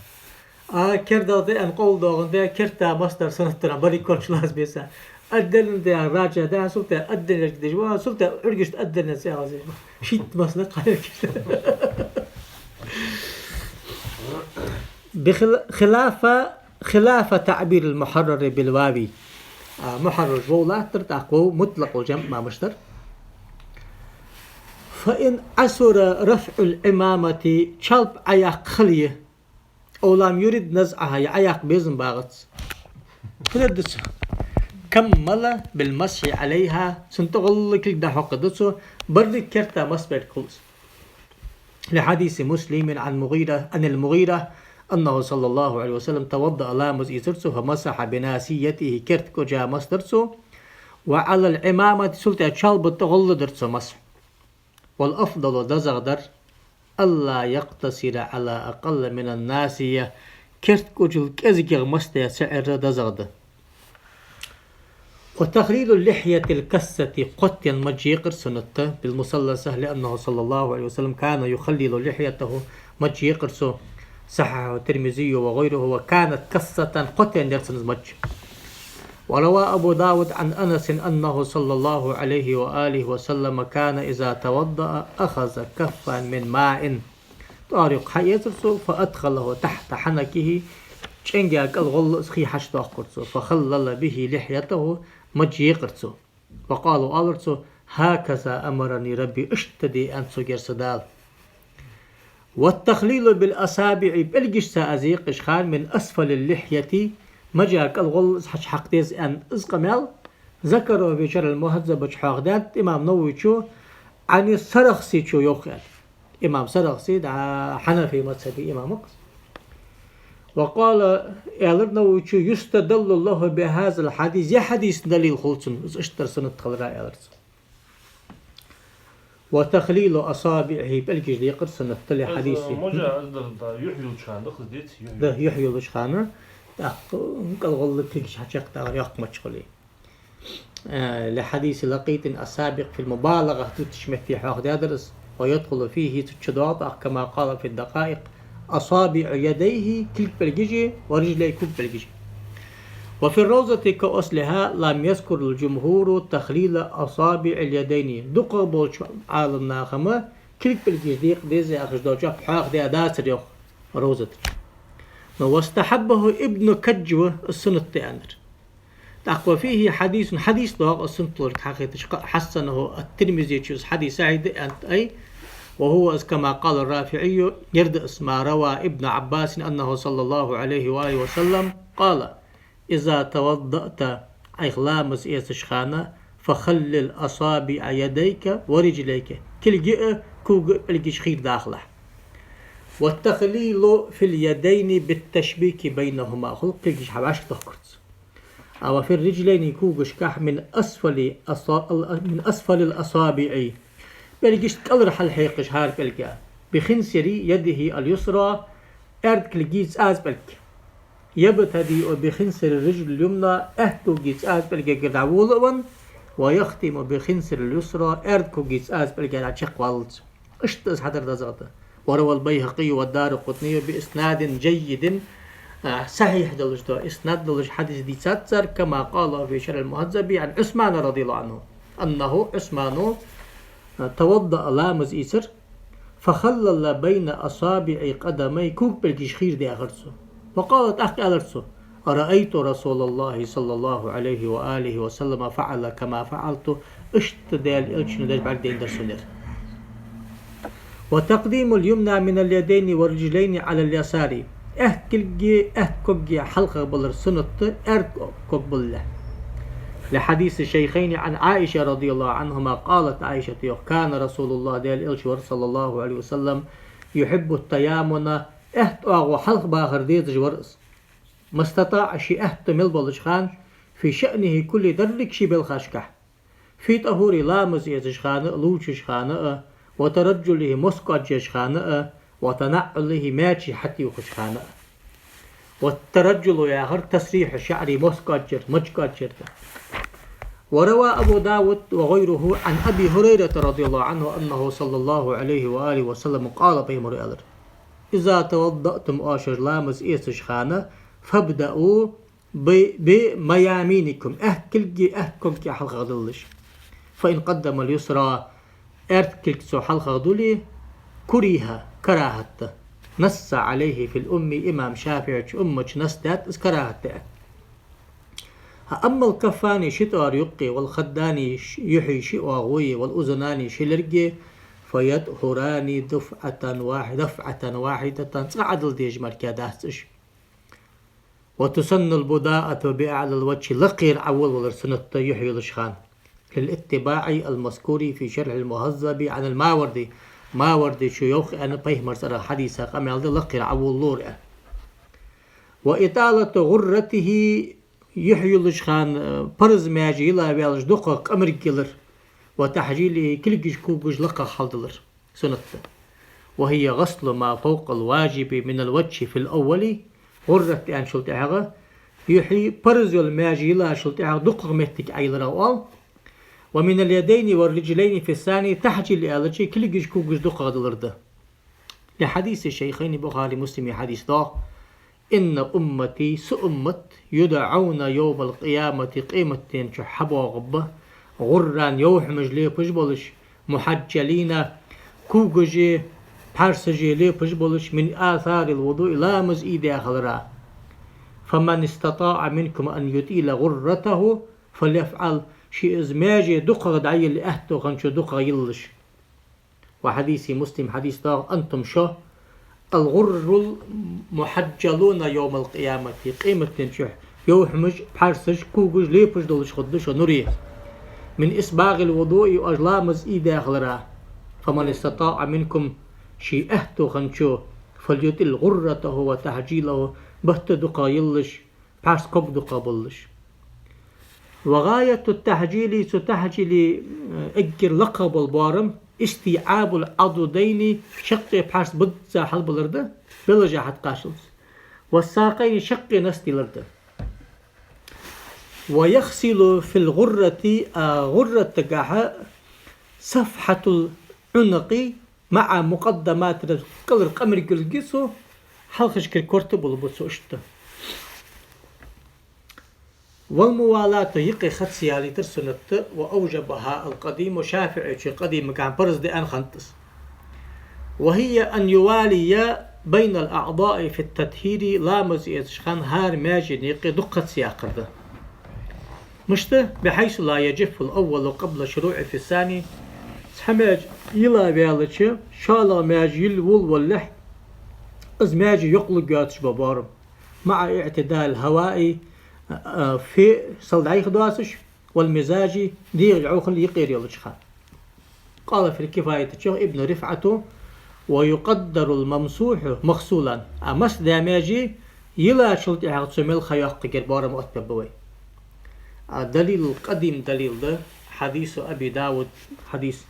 كردا ده ان قول داغن ده كرتا مصدر سنة تر بري كونشلاس بيسا أدلن ده راجع ده سلطة أدلن دجوا سلطة أرجشت أدلن سياسي شيت مسلك خلاف تعبير المحرر بالواوي محرر بولا ترتاقو مطلق الجمع ما مشتر. فإن أسر رفع الإمامة شلب عياق خليه أو لم يرد نزعها عياق بيزن باغت فلدتها كمل بالمسح عليها سنتغل كل ده حقدته برد كرتا مسبر كلس. لحديث مسلم عن المغيرة أنه صلى الله عليه وسلم توضأ لامز إسرسه فمسح بناسيته كرت كجا مصدرسه وعلى الإمامة سلطة شلب تغل درسه مسح. والأفضل دزغدر ألا يقتصر على أقل من الناسية كرت كجل كزجر مستيا سعر دزغدر. وتخليل اللحية الكسة قط مجيقر سنته بالمثلثة لأنه صلى الله عليه وسلم كان يخلل لحيته مجيقر سو صححه الترمذي وغيره وكانت كسة قط درسن مج. وروى أبو داود عن أنس أنه صلى الله عليه وآله وسلم كان إذا توضأ أخذ كفا من ماء طارق حياترسو فأدخله تحت حنكه شنجاك الغل اسخي حشت أخرسو فخلل به لحيته مجيقرسو وقالوا ألرسو هكذا أمرني ربي اشتدي أن سجر سدال. والتخليل بالأصابع بلجش سأزيق إشخان من أسفل اللحية مجاك الغل اسحش حقتيز أن إزقمال ذكروا بشر المهذب حاقدات إمام نووي شو عن السرخسي شو يوخيل إمام سرخسي دا حنفي مذهبي إمام مقص. وقال أعلرنا يستدل الله بهذا الحديث يا حديث دليل خلصن اشتر سنة خلراء أعلرس. وتخليل أصابعه بالجيش يقر سنة تلي حديثي موجة يحيل شان دخل ديت يحيل شخانة قال غلط كيش حشق تغير يقمت شغلي لحديث لقيت السابق في المبالغة تشمه في حق درس ويدخل فيه تشدوات كما قال في الدقائق أصابع يديه كل بالجيجي ورجليه كل بالجيجي. وفي الروضة كأصلها لم يذكر الجمهور تخليل أصابع اليدين دقة بولش على الناخمة كل بالجيجي ديزي أخش دوجة حق دي أداسر يوخ روضة. واستحبه ابن كجوة السنة التأنر تقوى فيه حديث ضاق السنة حقيقة حسنه الترمذي حديث سعيد أنت أي وهو كما قال الرافعي يرد اسم روى ابن عباس أنه صلى الله عليه وآله وسلم قال إذا توضأت أي لامس إيسشخانة فخلل أصابع يديك ورجليك كل جئ كوج الجشخير داخله. والتخليل في اليدين بالتشبيك بينهما خلق الجش حباش تخكرت أو في الرجلين كوغش كح من أسفل الأصابع بلقيش كالرح الحيقش هار بلقى بخنسري يده اليسرى أردك لقيت آز بلك يبتدي بخنسر الرجل اليمنى أهتو جيت آز بلقى قدعولون ويختم بخنسر اليسرى أردكو جيت آز بلقى عشق والد اشتز حدر دزاته. وروى البيهقي والدارقطني بإسناد جيد صحيح دلج إسناد دلج حديث دي تساتر كما قال في شرح المهذب عن عثمان رضي الله عنه أنه عثمان توضأ لامز إيسر فخلل بين أصابع قدمي كوك بالجشخير دي أغرسه وقالت أخي أغرسه أرأيت رسول الله صلى الله عليه وآله وسلم فعل كما فعلت اشتدال إلشن دال بعدين درسولير. وتقديم اليمنى من اليدين والرجلين على اليسار كوجي حلقة بلر سنة كوج بله لحديث الشيخين عن عائشة رضي الله عنهما قالت عائشة كان رسول الله ديال إلشور صلى الله عليه وسلم يحب التيامن أغو حلق باخر ديز ورأس ما استطاع شي مل بلشخان في شأنه كل درك شي بالخشكح في طهور لامز يزشخان لوششخان وترجله مسكجشخان وتنعله ماشي حتى يخشخان والترجل ياخر تسريح شعري مسكجر مجكجر. وروى أبو داود وغيره عن أبي هريرة رضي الله عنه أنه صلى الله عليه وآله وسلم قال بيمر ألر إذا توضأتم آشر لامز إيسشخانة فابدأوا بميامينكم أهكلكي حلقة دلش فإن قدم اليسرى أرتكلك سو حلقة دولي كريها كراهة نص عليه في الأم إمام شافعي أمك نصدات إس كراهة. أما الكفان شطار يقي والخدان يحي شئواغوي والأذنان شلرقي فيطهران دفعة واحدة عدل ديج مركاداتش. وتسن البداءة بأعلى الوجه لقير عول ولرسنة يحيي الشخان للاتباع المذكور في شرح المهذب عن الماوردي شيوخ أنا بيه مرسل حديثة قام يالد لقير عول لورئة. وإطالة غرته يحيي الشخان برز ماجي لا بيالج دقق أمر جلر وتحجيله كل جيش كوجش لقى حلدلر سنة. وهي غسل ما فوق الواجب من الوجه في الأول غرة أن شلتها يحيي برز الماجي لا شلتها دقق مهتك أيل روال. ومن اليدين والرجلين في الثاني تحجي لألجي كل جيش كوجش دقق دلرده. لحديث الشيخين بخاري مسلم حديث ده إن أمتي سأمت يدعون يوم القيامة قيمة شحبوا غبة غران يوح مجلي بجبلش محجلين كوجي بارسجي لي بجبلش من آثار الوضوء لامز إيدي أخلرا. فمن استطاع منكم أن يطيل غرته فليفعل شيء إزماجي دقة دعي اللي أهتو خنشو دقة يلش. وحديث مسلم حديث ده أنتم شو الغر المحجلون يوم القيامة قيمة تنشح يوحمج بحرسج كوجج لي بجدلش خدش ونريه من إسباغ الوضوء وأجلامز إيدي أخلرا. فمن استطاع منكم شيء أهتو خنشو فليطل غرته وتحجيله بهت دقا يلش بحرس كوب دقا بلش. وغاية التحجيل ستحجيل أجر لقب البارم استيعاب العضدين شق بحرس بدزا حلب الأرض بلجا حد قاشلس والساقين شق نستي الأرض. ويغسل في الغرة غرة قاحة صفحة العنق مع مقدمات كل قمر قلقسو حلقش كالكورتب والبسو اشتا. والموالاة يقي خدسيالي ترسنت وأوجبها القديم شافعي قديم كان برز دي أن خنتس. وهي أن يوالي بين الأعضاء في التطهير لامز يتشخان هار ماجن يقي دقة سياق ده مشته بحيث لا يجف الأول قبل شروع في الثاني سحماج يلا بيالتش شالا ماج يلول واللح إز ماجي يقلق ياتش ببارم مع اعتدال هوائي في صلدعي خدواسش والمزاجي دير العوخل يقير يلشخان. قال في الكفاية ابن رفعته ويقدر الممسوح مغسولا أمس داماجي يلا شلت احد سميل خياق قربار مؤتبوي دليل القديم دليل ده حديث أبي داود حديث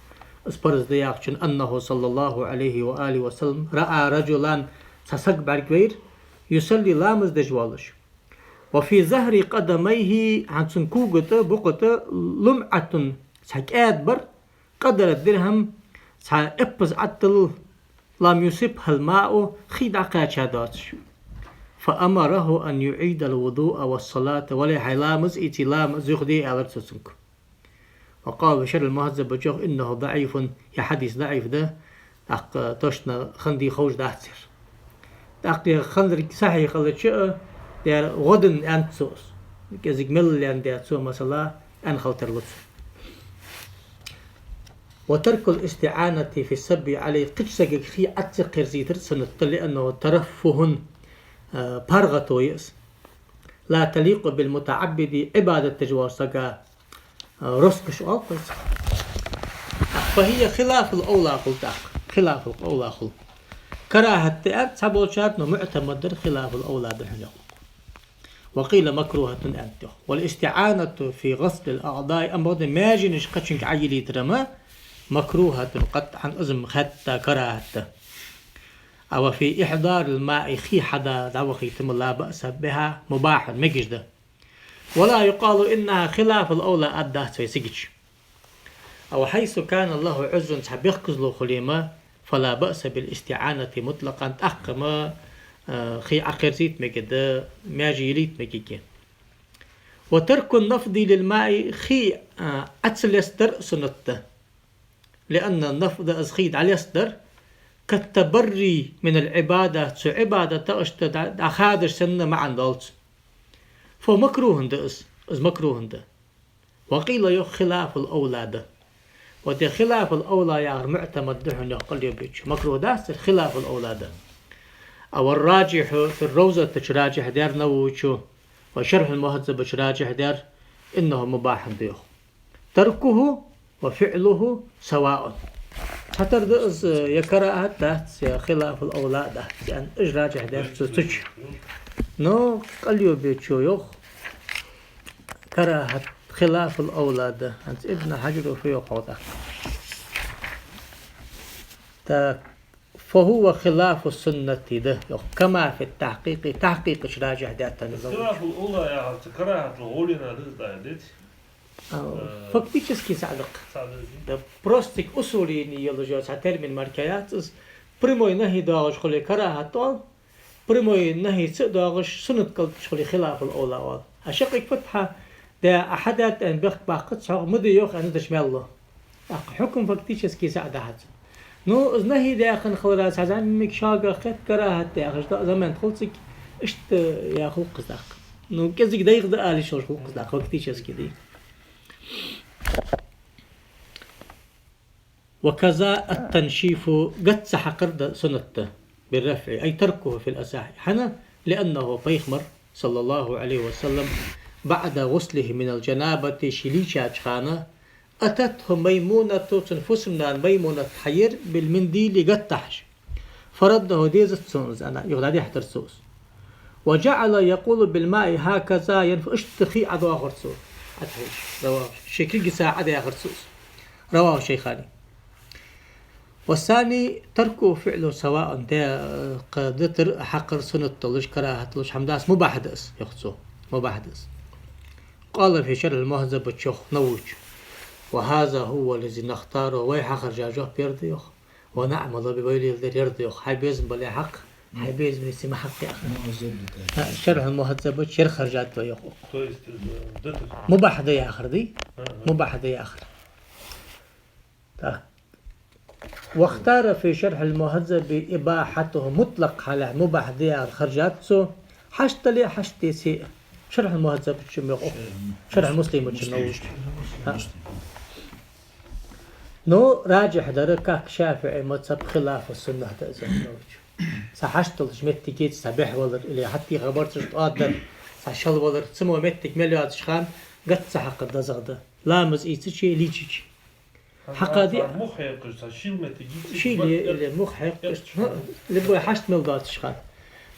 اسبرز دياقشن أنه صلى الله عليه وآله وسلم رأى رجلان تسق برقوير يصلي لامز دجوالش وفي ظهر قدميه عن سنكوغة بقطة لمعة سحكات بر قدر الدرهم سحقبز عطل لم يصبها الماء خيد عقاتشا داتش فأمره أن يعيد الوضوء والصلاة ولا حلامز إتلامز يخدي على رسسنك وقال بشر المهذب بجوه إنه ضعيف يا حديث ضعيف ده توشنا خندي خوش داتسر تاقي خندري صحيح خلت شيء دير غدن أنت سوس كذلك مل أن دير سو مثلا أن خلتر لطف وترك الاستعانة في السب عليه قدسك خي أتسقر زيتر سنة لأنه ترفه بارغتو يس لا تليق بالمتعبد عبادة تجواسك رسكش أوقس فهي خلاف الأولى قلت خلاف الأولى قلت كراهة أنت سبول شرط معتمد خلاف الأولى دحنه وقيل مكروهة أنت والاستعانة في غسل الأعضاء أمر ما جنش قشنك عيلي ترما مكروهة قطعا أزم حتى كراهة أو في إحضار الماء خي حدا دوخي تم لا بأس بها مباح مجد ولا يقال إنها خلاف الأولى أدى سيسجش أو حيث كان الله عز سبيخكز له خليمة فلا بأس بالاستعانة مطلقا تحكم خي عقرزيت مجد ماجيليت مجد وترك النفض للماء خي أتسل يستر سنته لأن النفض أزخيد على يستر كالتبري من العبادة عبادة أشتد أخادر سنة معا دالت فمكروه ده إز مكروه ده وقيل يو خلاف الأولاد ودي خلاف الأولى يا معتمد دهن يقل يبيتش مكروه ده خلاف الأولاد أو الراجح في الروزة تراجح دار نووشو وشرح المهذب تراجح دار إنه مباح ديو تركه وفعله سواء حتى رز يكره ده خلاف الأولاد ده يعني إيش راجح ده تش نو قال يبيتشو يخ كراهة خلاف الأولاد ده أنت ابن حجر في يقعده فهو خلاف السنة ده كما في التحقيق تحقيق إيش راجح ده تنزل خلاف الأولى يعني كراهة الغولنا ده Фактически صادق. Да простик усулини يلجوز термин маркаятс прямой نهي داغش خلي كراهة прямой نهي داغش سنة قلت خلي خلاف الأولى وال أشقق فتحة ده أحدات أن باقت صار مدة يوخ أن تشمل الله حكم فактически صادق نو نهي ده خن خلاص عزام مكشاقة خد كراهة داغش ده زمان خلصك إشت يا خلق قصدق نو كذلك دايق ده آلي شو خلق قصدق فактически دي وكذا التنشيف قد سحقر سنته بالرفع أي تركه في الأساحي حنا لأنه بيخمر صلى الله عليه وسلم بعد غسله من الجنابة شليشة خانة أتته ميمونة تنفسنا ميمونة حير بالمنديل قد تحش فرده ديزة سونز أنا يغلى يحتر سوس وجعل يقول بالماء هكذا اشتخي عدو آخر سوس رواه شكل ساعة آخر سوس رواه الشيخاني والثاني تركه فعله سواء ده قدر حقر سنة طلش كراهة طلش حمداس مباح دس يخصو مباح دس قال في شرح المهذب الشيخ نوج وهذا هو الذي نختاره ويحقر جاجوه بيرضي يخ ونعمل ببيلي الذي يرضي يخ حيبيزم بلي حق حيبيزم يسمى حق يا أخي شرح المهذب شرح خرجات يخ مباح ده يا آخر دي مباح ده يا آخر واختار في شرح المهذب إباحته مطلق على مباح ديار خرجاته حشت لي حشتي سي شرح المهذب شرح المسلم نو راجح دركك شافعي مذهب خلاف السنة تأزمنوش سحشت الجمت جيت سبح ولر اللي حتى خبرت قادر سحشل ولر سمو متك مليات شخان قد سحق الدزغده لامز إيتشي ليتشي حقادي مخ يقص شيل ما تجي شيل المخ يقص اللي بو حشت ملقات شخان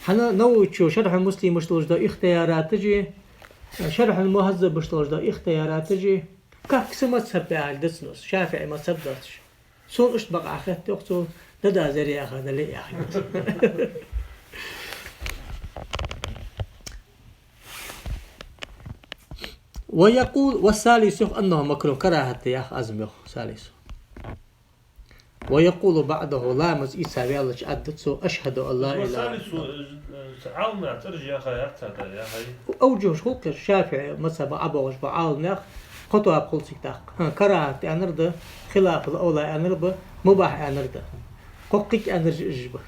حنا نوتشو شرح المسلم مش ده اختيارات تجي شرح المهذب بشتوش دا اختيارات تجي كاكس مذهب بأهل دسنوس شافعي مذهب داتش سون اشتبق عخات تقصو دا زري أخذ لي أخي ويقول والثالث أنه مكروه كراهة يا أخ أزمه ثالث ويقول بعده لامز إيسا بيالج أدتسو أشهد أن لا إله إلا الله عالنا ترجع يا أخي يا أخي أوجه شوك الشافعي مثلا أبو وجبة عالنا خطوة بقول سكتاق كراهة أنرد خلاف الأولى أنرد مباح أنرد قوقك أنرجبه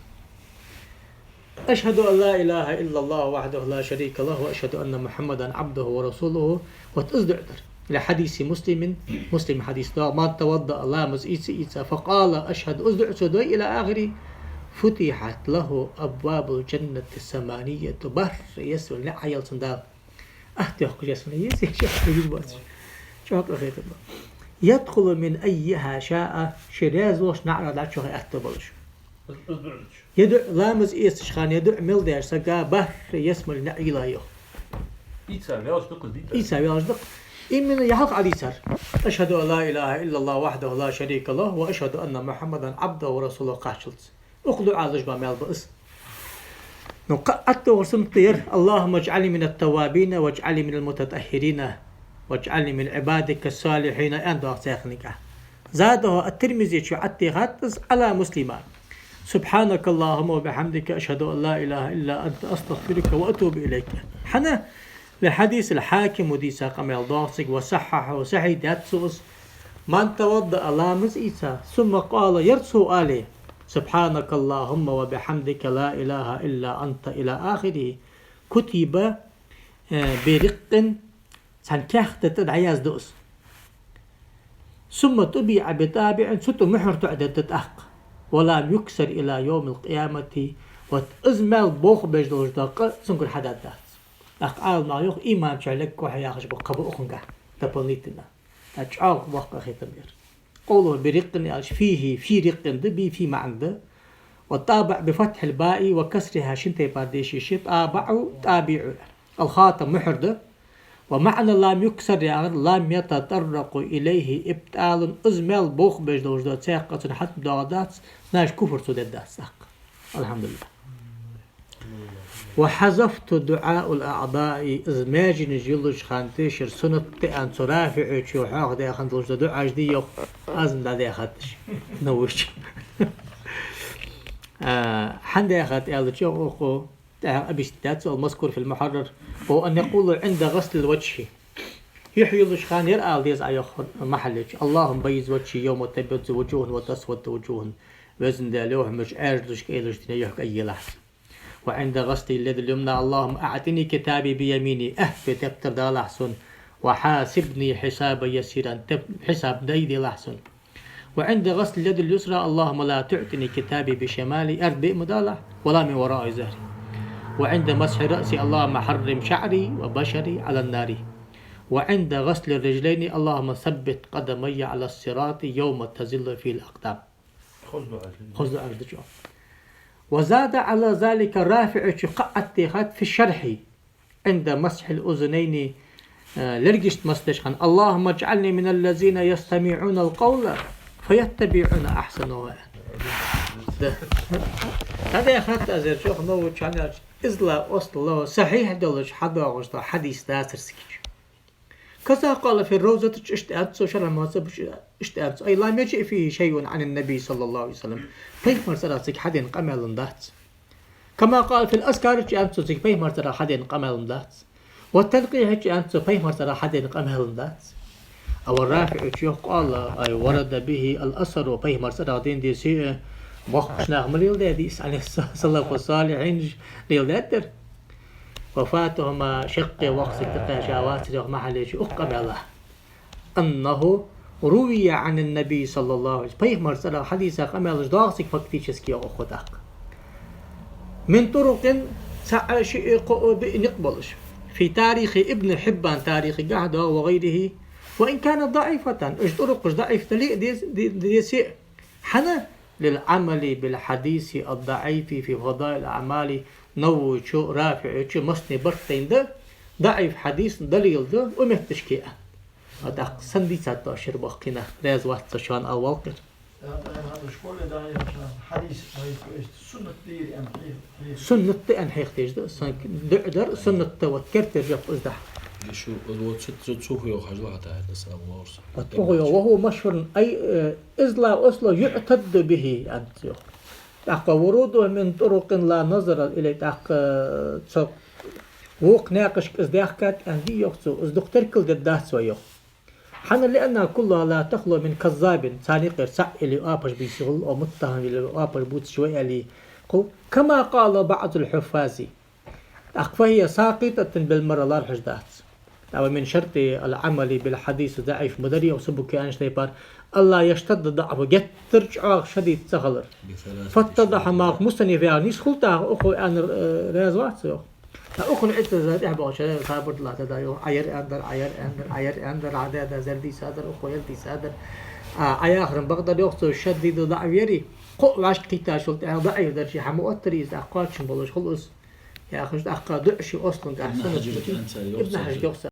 أشهد أن لا إله إلا الله وحده لا شريك له وأشهد أن محمدا عبده ورسوله وتأزدعدر لحديث مسلم حديث ما توضأ لامز إيسا فقال أشهد أزدعد إلى آخره فتحت له أبواب الجنة الثمانية بر يسوع لا عيال صندال أهتيخ يسوع يدخل من أيها شاء شراز وش نعرض على شو أهتبلش يدع لامز إيش خان يدع ملداش سجا بر يسمع نعيلا يو إيسا بياجدق إمن يحق على سر أشهد أن لا إله إلا الله وحده لا شريك له وأشهد أن محمدا عبده ورسوله قاشلت أخذوا عالج بمال بأس نقعدت ورسمطير اللهم اجعلني من التوابين واجعلني من المتطهرين واجعلني من عبادك الصالحين أندو سيخنك زاده الترمذي شعتي غاتز على مسلمان سبحانك اللهم وبحمدك أشهد أن لا إله إلا أنت أستغفرك وأتوب إليك حنا لحديث الحاكم ودي ساقم الضاصق وصححه وصحي داتسوس من توضأ لامز إيسا ثم قال يرسو آله سبحانك اللهم وبحمدك لا إله إلا أنت إلى آخره كتب برق سنكاختة العياز دوس ثم تبيع بتابع ستو محر تعدد تتأخ ولم يكسر إلى يوم القيامة وتأزمل بوخ بجدوش داق سنكر حداد دات أقال ما يوخ إيمان شعلك وحياخش بقبو أخنقه تبنيتنا أجعاق وقع ختمير قوله برق فيه رق دبي في معنده والطابع بفتح الباء وكسرها شنتي بارديشي شي تابع الخاتم محرده ومعنى لام يكسر يعني لام يتطرق إليه إبتال أزمل بوخ بجدوش دات ساقة حتى دادات ناش كفر سودات ساق الحمد لله وحذفت دعاء الأعضاء إزماجن جيلوش خانتشر سنة أن ترافع شو حاخ ده خانتلوش دعاء جديو أزم ده خاتش نوش حند خات قال شو أخو أبيستات المذكور في المحرر هو أن يقول عند غسل الوجه يحيي الخان يرأى ديز أيخ محلج اللهم بيز وجهي يوم تبيض وجوه وتسود وجوه وزن دالوه مش أرجلش كيلش تنيح أي لحظة وعند غسل اليد اليمنى اللهم أعطني كتابي بيميني بتبتر دا لحسن وحاسبني حسابا يسيرا حساب ديدي لحسن وعند غسل اليد اليسرى اللهم لا تعطني كتابي بشمالي أربئ مدالح ولا من وراء زهري وعند مسح رأسي اللهم حرم شعري وبشري على النار وعند غسل الرجلين اللهم ثبت قدمي على الصراط يوم تزل فيه الأقدام خذ أرجو وزاد على ذلك رافع قعدت في الشرح عند مسح الأذنين لرجشت مسلشخن اللهم اجعلني من الذين يستمعون القول فيتبعون أحسنه هذا أخذت أزرجوخ نوو چانياج إزلا أصل صحيح دولش حدا غشتا حديث داسر سكيش كذا قال في الروزة اشتأت شرح المهذب اشتأت أي لا يجئ فيه شيء عن النبي صلى الله عليه وسلم كيف مرسل حد قمل دات كما قال في الأذكار اشتأت كيف مرسل حد قمل دات والتنقيح اشتأت كيف مرسل حد قمل دات أو الرافع قال أي ورد به الأثر وكيف مرسل دين دي سي وخشنا عمريل داديس عليه الصلاة والصالحين ليل دادر وفاتهما شق وقت التقاشاوات محلج أقم الله أنه روي عن النبي صلى الله عليه وسلم بيغمر صلى حديثة قمال جداغسك فاكتيشسكي أخوتاك من طرق نقبلش في تاريخ ابن حبان تاريخ قعدة وغيره وإن كانت ضعيفة إيش طرق ضعيفة دي سيء حنا للعمل بالحديث الضعيف في فضائل الأعمال نو شو رافع شو مسني برتين ده ضعيف حديث دليل ده ومهتش كيه هذا سندي 19 باقينا راز وقت شان أول قر سنة أن حيختيج ده در سنة توكر ترجع أزدح شو الوقت شو هو حاجة واحدة بس وهو مشهور أي إزلا أصله يعتد به أنت تحق وروده من طرق لا نظر إليه تحق وق ناقش إزداحكات عندي يخصو إزدختر كل جدات سويه حنا لأنها كلها لا تخلو من كذاب ثاني غير سائل آبش بيشغل أو متهم اللي آبش بوت شوية اللي كما قال بعض الحفاظ فهي ساقطة بالمرة لا الحجدات أو من شرط العمل بالحديث ضعيف مدري أو سبك أنش تيبار الله يشتد ضعفه جت ترجع شديد سهلر فتضح ما مستني فيها نيس خلطة أخو أن رازوات سو أخو نعت زاد إحبا شيء صابر لا تدايو عير أندر عداد زردي سادر أخو يلدي سادر آخر بقدر يخصو شديد ضعف يري قو عاش قتاش قلت أنا ضعيف درجة حمو أتريز أقاتش بلوش خلص يا أخي أقا دعشي أصلا أحسن ابن حجر